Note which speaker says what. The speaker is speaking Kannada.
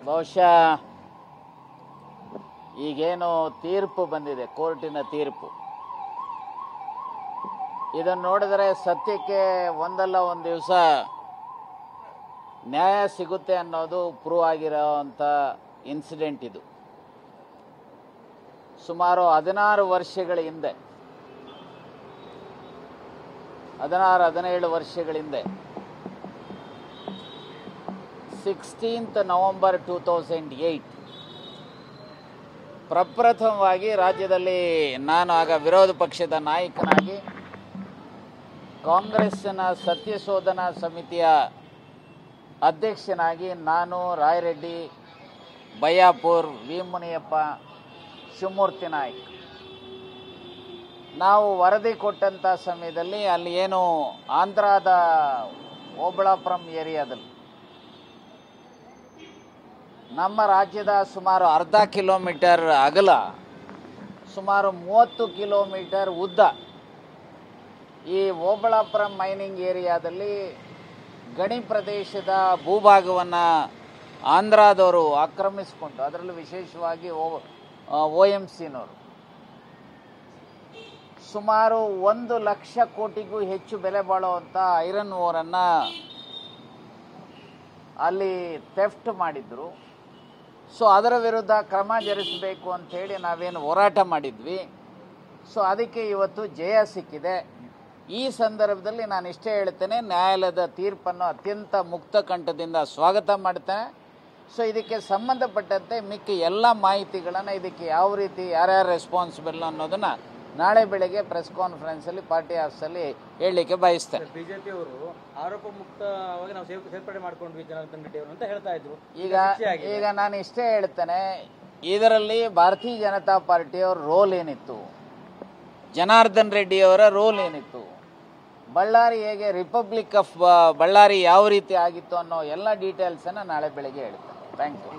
Speaker 1: ಬಹುಶಃ ಈಗೇನು ತೀರ್ಪು ಬಂದಿದೆ, ಕೋರ್ಟಿನ ತೀರ್ಪು, ಇದನ್ನು ನೋಡಿದರೆ ಸತ್ಯಕ್ಕೆ ಒಂದಲ್ಲ ಒಂದು ದಿವಸ ನ್ಯಾಯ ಸಿಗುತ್ತೆ ಅನ್ನೋದು ಪ್ರೂವ್ ಆಗಿರೋವಂಥ ಇನ್ಸಿಡೆಂಟ್ ಇದು. ಸುಮಾರು 16 ವರ್ಷಗಳ ಹಿಂದೆ, 17 ವರ್ಷಗಳ ಹಿಂದೆ 16th November 2008 ಪ್ರಪ್ರಥಮವಾಗಿ ರಾಜ್ಯದಲ್ಲಿ ನಾನು ಆಗ ವಿರೋಧ ಪಕ್ಷದ ನಾಯಕನಾಗಿ ಕಾಂಗ್ರೆಸ್ಸಿನ ಸತ್ಯಶೋಧನಾ ಸಮಿತಿಯ ಅಧ್ಯಕ್ಷನಾಗಿ ನಾನು, ರಾಯರೆಡ್ಡಿ, ಬಯ್ಯಾಪುರ್, ವಿ ಮುನಿಯಪ್ಪ, ಶಿವಮೂರ್ತಿ ನಾಯ್ಕ್ ನಾವು ವರದಿ ಕೊಟ್ಟಂಥ ಸಮಯದಲ್ಲಿ ಅಲ್ಲಿ ಏನು ಆಂಧ್ರದ ಓಬಳಾಪುರಂ ಏರಿಯಾದಲ್ಲಿ ನಮ್ಮ ರಾಜ್ಯದ ಸುಮಾರು ಅರ್ಧ ಕಿಲೋಮೀಟರ್ ಅಗಲ, ಸುಮಾರು 30 ಕಿಲೋಮೀಟರ್ ಉದ್ದ ಈ ಓಬಳಾಪುರಂ ಮೈನಿಂಗ್ ಏರಿಯಾದಲ್ಲಿ ಗಣಿ ಪ್ರದೇಶದ ಭೂಭಾಗವನ್ನು ಆಂಧ್ರದವರು ಆಕ್ರಮಿಸಿಕೊಂಡು, ಅದರಲ್ಲೂ ವಿಶೇಷವಾಗಿ OMCನವರು ಸುಮಾರು 1 ಲಕ್ಷ ಕೋಟಿಗೂ ಹೆಚ್ಚು ಬೆಲೆ ಬಾಳುವಂಥ ಐರನ್ ಓರನ್ನು ಅಲ್ಲಿ ಥೆಫ್ಟ್ ಮಾಡಿದ್ರು. ಸೊ ಅದರ ವಿರುದ್ಧ ಕ್ರಮ ಜರುಗಿಸಬೇಕು ಅಂಥೇಳಿ ನಾವೇನು ಹೋರಾಟ ಮಾಡಿದ್ವಿ. ಸೊ ಅದಕ್ಕೆ ಇವತ್ತು ಜಯ ಸಿಕ್ಕಿದೆ. ಈ ಸಂದರ್ಭದಲ್ಲಿ ನಾನು ಇಷ್ಟೇ ಹೇಳ್ತೇನೆ, ನ್ಯಾಯಾಲಯದ ತೀರ್ಪನ್ನು ಅತ್ಯಂತ ಮುಕ್ತ ಕಂಠದಿಂದ ಸ್ವಾಗತ ಮಾಡ್ತೇನೆ. ಸೊ ಇದಕ್ಕೆ ಸಂಬಂಧಪಟ್ಟಂತೆ ಮಿಕ್ಕ ಎಲ್ಲ ಮಾಹಿತಿಗಳನ್ನು, ಇದಕ್ಕೆ ಯಾವ ರೀತಿ ಯಾರ್ಯಾರು ರೆಸ್ಪಾನ್ಸಿಬಲ್ ಅನ್ನೋದನ್ನು ನಾಳೆ ಬೆಳಗ್ಗೆ ಪ್ರೆಸ್ ಕಾನ್ಫರೆನ್ಸಲ್ಲಿ ಪಾರ್ಟಿ ಆಫೀಸಲ್ಲಿ ಹೇಳಲಿಕ್ಕೆ ಬಯಸ್ತೇನೆ.
Speaker 2: ಬಿಜೆಪಿ ಅವರು ಆರೋಪ ಮುಕ್ತವಾಗಿ ನಾವು ಸೇರ್ಪಡೆ ಮಾಡ್ಕೊಂಡ್ವಿ ಜನಾರ್ದನ್ ರೆಡ್ಡಿ ಅವರು ಅಂತ ಹೇಳ್ತಾ ಇದ್ರು.
Speaker 1: ಈಗ ನಾನು ಇಷ್ಟೇ ಹೇಳ್ತೇನೆ, ಇದರಲ್ಲಿ ಭಾರತೀಯ ಜನತಾ ಪಾರ್ಟಿಯವರ ರೋಲ್ ಏನಿತ್ತು, ಜನಾರ್ದನ್ ರೆಡ್ಡಿ ಅವರ ರೋಲ್ ಏನಿತ್ತು, ಬಳ್ಳಾರಿ ಹೇಗೆ ರಿಪಬ್ಲಿಕ್ ಆಫ್ ಬಳ್ಳಾರಿ ಯಾವ ರೀತಿ ಆಗಿತ್ತು ಅನ್ನೋ ಎಲ್ಲ ಡೀಟೇಲ್ಸನ್ನು ನಾಳೆ ಬೆಳಗ್ಗೆ ಹೇಳ್ತೇನೆ. Thank you.